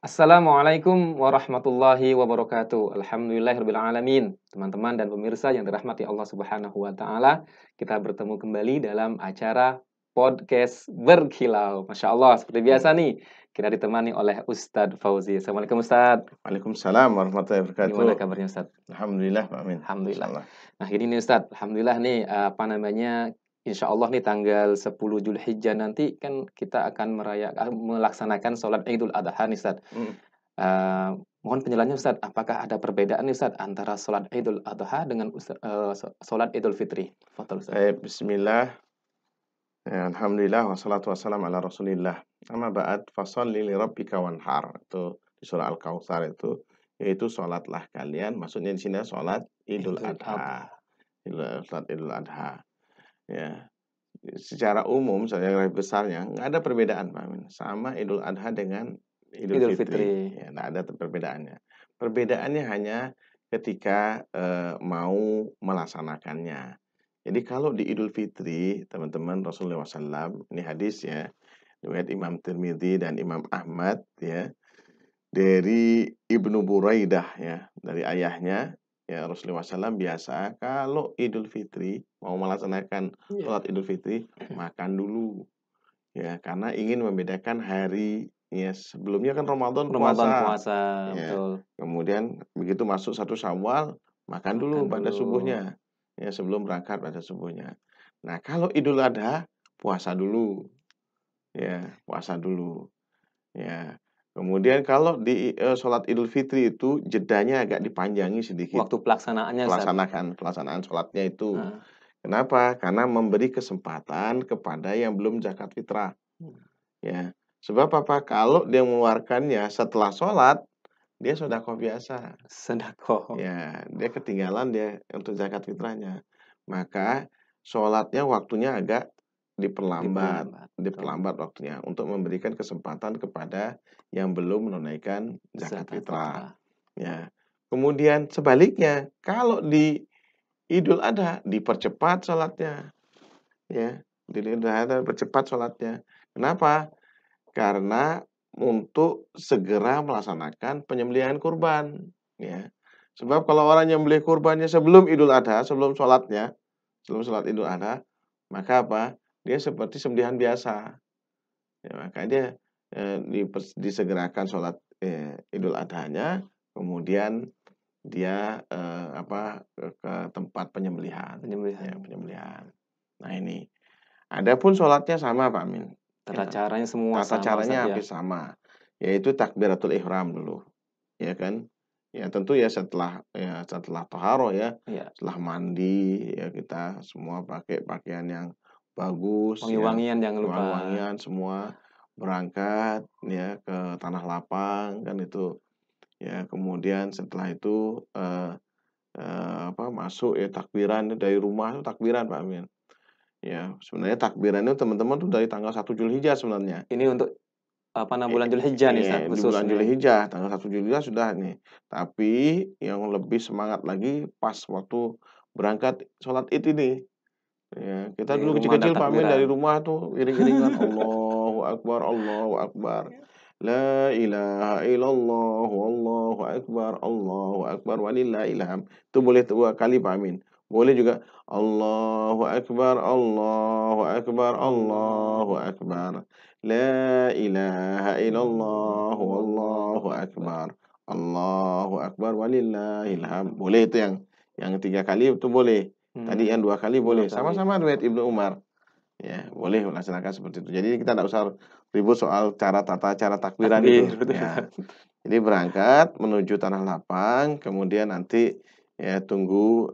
Assalamualaikum warahmatullahi wabarakatuh. Alhamdulillahirabbil alamin. Teman-teman dan pemirsa yang dirahmati Allah Subhanahu wa taala, kita bertemu kembali dalam acara podcast Berkilau. Masya Allah, seperti biasa Iya. nih, kita ditemani oleh Ustadz Fauzi. Assalamualaikum Ustadz. Waalaikumsalam warahmatullahi wabarakatuh. Gimana kabarnya Ustadz? Alhamdulillah, amin. Alhamdulillah. Insyaallah. Nah, ini nih Ustadz, alhamdulillah nih, insya Allah nih tanggal 10 Zulhijjah nanti kan kita akan melaksanakan sholat Idul Adha nih Ustadz. Mhm. Mohon penjelasannya Ustadz, apakah ada perbedaan nih Ustadz antara sholat Idul Adha dengan sholat Idul Fitri? Tafadhol Ustadz. Baik, bismillah. Ya, alhamdulillah wassalatu wassalamu ala Rasulillah. Amma ba'd, fasholli li rabbika wanhar. Itu di surah Al-Kautsar itu, yaitu salatlah kalian, maksudnya di sini salat Idul Idul Adha. Adha. Salat Idul Adha. Ya, secara umum secara besarnya nggak ada perbedaan, Pak Amin. Sama Idul Adha dengan Idul Idul Fitri. Fitri. Ya, nggak ada perbedaannya. Perbedaannya hanya ketika mau melaksanakannya. Jadi kalau di Idul Fitri, teman-teman Rasulullah SAW, ini hadis ya, riwayat Imam Tirmidzi dan Imam Ahmad ya, dari Ibnu Buraidah ya, dari ayahnya ya Rasulullah SAW biasa kalau Idul Fitri mau melaksanakan Iya. sholat Idul Fitri makan dulu ya karena ingin membedakan hari ya sebelumnya kan Ramadan Ramadan puasa puasa, ya betul. kemudian begitu masuk 1 Syawal makan Makan dulu pada dulu. subuhnya ya sebelum berangkat pada subuhnya. Nah kalau Idul Adha puasa dulu ya puasa dulu ya. Kemudian kalau di sholat Idul Fitri itu jedanya agak dipanjangi sedikit Waktu pelaksanaannya Ustadz. pelaksanaan sholatnya itu. Heeh. Kenapa? Karena memberi kesempatan kepada yang belum zakat fitrah, ya. Sebab apa? Kalau dia mengeluarkannya setelah sholat, dia sedekah biasa. Sedekah. Ya, dia ketinggalan dia untuk zakat fitrahnya. Maka sholatnya waktunya agak diperlambat, Diperlambat, betul. diperlambat waktunya untuk memberikan kesempatan kepada yang belum menunaikan zakat Zakat fitrah. fitrah. Ya. Kemudian sebaliknya, kalau di Idul Adha dipercepat sholatnya, ya. Di Idul Adha percepat sholatnya. Kenapa? Karena untuk segera melaksanakan penyembelihan kurban, ya. Sebab kalau orang nyembelih kurbannya sebelum Idul Adha, sebelum sholat Idul Adha, maka apa? Dia seperti sembelihan biasa. Ya, maka dia disegerakan sholat Idul Adhanya, kemudian dia ke tempat penyembelihan, ya Penyembelihan. penyembelihan. Nah ini, adapun sholatnya sama Pak Min, Tata gitu. caranya semua Tata sama Ustadz caranya ya? hampir sama, yaitu takbiratul ihram dulu, ya kan. Ya tentu ya setelah taharah ya, Iya. setelah mandi ya kita semua pakai pakaian yang bagus ya, Wangi-wangian jangan lupa. wangi-wangian semua berangkat ya ke tanah lapang kan itu. Ya kemudian setelah itu masuk ya takbiran dari rumah itu takbiran Pak Amin. Ya, sebenarnya takbiran itu teman-teman tuh dari tanggal 1 Zulhijjah sebenarnya. Ini untuk bulan Dzulhijjah nih Ustadz Di khusus bulan nih. Zulhijjah, tanggal 1 Zulhijjah sudah nih. Tapi yang lebih semangat lagi pas waktu berangkat sholat Id ini. Ya, kita Di dulu rumah ada kecil-kecil Pak Amin dari takbiran. rumah tuh iring-iringan Allahu Akbar, Allahu Akbar. La ilaha illallah, wallahu akbar, Allahu akbar, walillahil hamd. Itu boleh 2 kali Pak Amin. Boleh juga Allahu akbar, Allahu akbar, Allahu Allahu akbar. akbar. La ilaha illallah, wallahu Wallahu akbar. akbar, Allahu akbar, walillahil hamd. Boleh itu yang 3 kali itu boleh. Tadi yang 2 kali 2 boleh. kali. Sama-sama riwayat Ibnu Umar. Ya, boleh melaksanakan seperti itu. Jadi kita tidak usah ribut soal tata cara takbiran Takbir, itu. betul Ya. Ustadz. Jadi berangkat menuju tanah lapang, kemudian nanti ya tunggu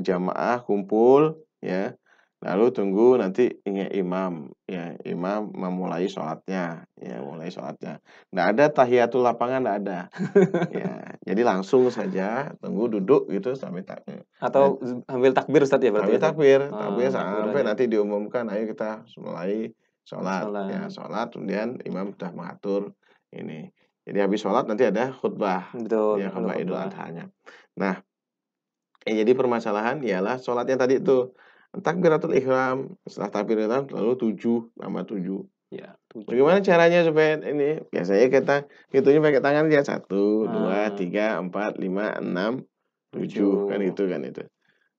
jamaah kumpul ya. Lalu tunggu nanti imam, ya imam memulai sholatnya, ya mulai sholatnya. Nggak ada tahiyatul lapangan, nggak ada. Ya, jadi langsung saja tunggu duduk gitu sampai Atau ambil takbir Ustadz ya berarti ya sambil Ustadz? takbir Oh, sampai takbirannya. nanti diumumkan, "Ayo kita mulai sholat." Ya, Sholat. sholat kemudian imam sudah mengatur ini. Jadi habis sholat nanti ada khutbah, Betul, ya ada khutbah Idul khutbah. Adhanya. Nah, jadi permasalahan ialah sholatnya tadi itu, takbiratul ihram, setelah takbiratul ihram lalu 7, tambah 7. Ya, 7 ya. Bagaimana caranya supaya ini? Biasanya kita hitungnya pakai tangan ya, 1, 2, Ah, 3, 4, 5, 6, 7, kan 7. itu kan itu.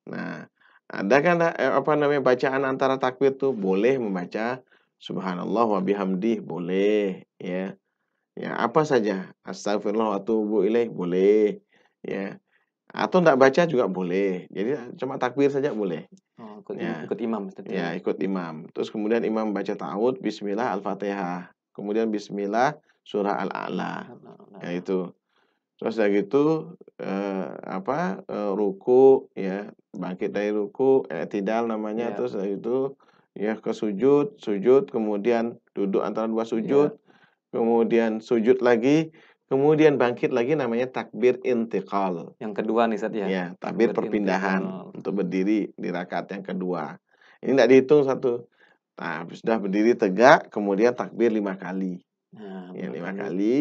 Nah, ada kan apa namanya bacaan antara takbir tuh boleh membaca subhanallah wa bihamdih boleh ya. Ya, apa saja. Astagfirullah wa atubu ilaih boleh ya. Atau enggak baca juga boleh. Jadi cuma takbir saja boleh. Oh, Ya. ikut imam Ustaz ya. Ya, ikut imam. Terus kemudian imam baca ta'awudz, bismillah, al-fatihah. Kemudian bismillah, surah al-a'la. Ya Nah, itu. Terus udah gitu ruku ya, bangkit dari ruku, i'tidal namanya. ya, Terus udah gitu ya ke sujud, sujud, kemudian duduk antara dua ya. sujud, kemudian sujud lagi, kemudian bangkit lagi namanya takbir intiqal. Yang kedua nih Ustaz ya. Ya, takbir Takbir perpindahan intikal. untuk berdiri di rakaat yang kedua. Ini tidak dihitung satu. Nah, sudah berdiri tegak, kemudian takbir 5 kali. Nah, Ya, 5 lima kali. kali.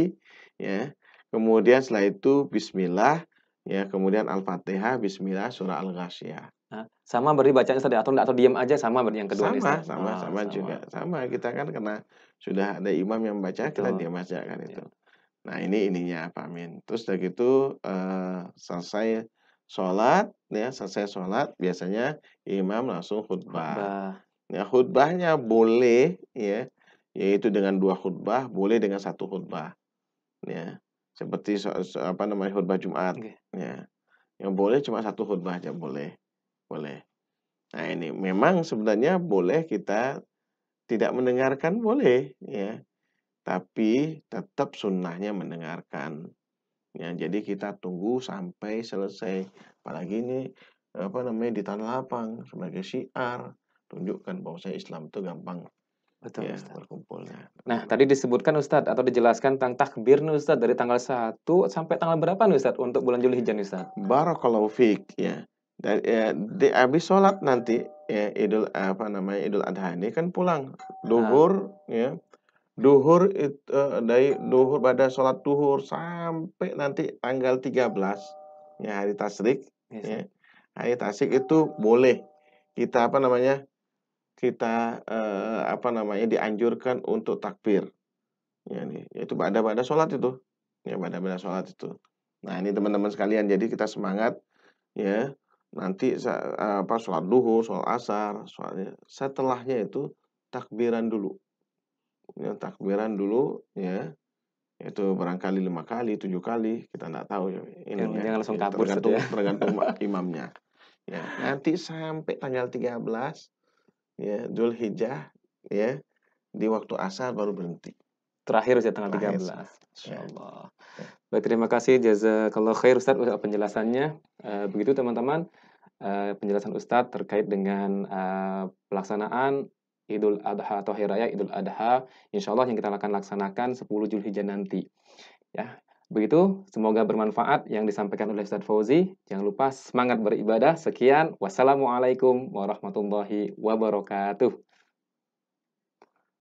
Ya. Kemudian setelah itu Bismillah. Ya, kemudian Al-Fatihah, Bismillah, surah Al-Ghasyiyah. Nah, sama berarti bacanya Ustaz ya? Atau diam aja sama berarti yang kedua nih Sama, Ustaz? sama, Oh, sama sama. juga. Sama kita kan karena sudah ada imam yang baca, kita Betul. diam aja kan itu. Ya. Nah, ini ininya Pak Amin. Terus udah gitu selesai sholat, ya selesai sholat biasanya imam langsung khutbah. Khutbah. Ya khutbahnya boleh ya, yaitu dengan 2 khutbah, boleh dengan 1 khutbah. Ya, seperti apa namanya khutbah Jumat. Oke. Ya, yang boleh cuma 1 khutbah aja boleh, boleh. Nah ini memang sebenarnya boleh kita tidak mendengarkan boleh ya, tapi tetap sunnahnya mendengarkan. Ya, jadi kita tunggu sampai selesai. Apalagi ini apa namanya di tanah lapang sebagai syiar, tunjukkan bahwa saya Islam itu gampang Betul ya Ustaz. berkumpulnya. Nah, tadi disebutkan Ustaz atau dijelaskan tentang takbir nih Ustaz dari tanggal 1 sampai tanggal berapa nih Ustaz untuk bulan Zulhijjah nih Ustaz? Barakallahu fiik ya. Dan habis sholat nanti ya Idul apa namanya Idul Adha ini kan pulang Ah, duhur ya. Duhur dari duhur pada sholat duhur sampai nanti tanggal 13 ya hari tasyrik iya Ustaz. ya. Hari tasyrik itu boleh kita apa namanya kita apa namanya dianjurkan untuk takbir. Ya nih, itu pada sholat itu. Ya pada sholat itu. Nah, ini teman-teman sekalian jadi kita semangat ya. Nanti apa sholat duhur, sholat asar, sholatnya setelahnya itu takbiran dulu. Ya, takbiran dulu ya. Itu barangkali 5 kali, 7 kali, kita nggak tahu ya Jangan ininya, jangan langsung ya kabur Ustaz ya. tergantung tergantung imamnya. Ya, nanti sampai tanggal 13 ya Dzulhijjah ya, di waktu asar baru berhenti, Terakhir Ustaz tanggal tiga terakhir belas. salat. Ya, Insyaallah. ya. Baik, terima kasih jazakallahu khair Ustaz untuk penjelasannya. Begitu teman-teman, penjelasan Ustadz terkait dengan pelaksanaan Idul Adha atau Hari Raya Idul Adha, insya Allah yang kita akan laksanakan 10 Zulhijjah nanti. Ya, begitu. Semoga bermanfaat yang disampaikan oleh Ustadz Fauzi. Jangan lupa semangat beribadah. Sekian. Wassalamualaikum warahmatullahi wabarakatuh.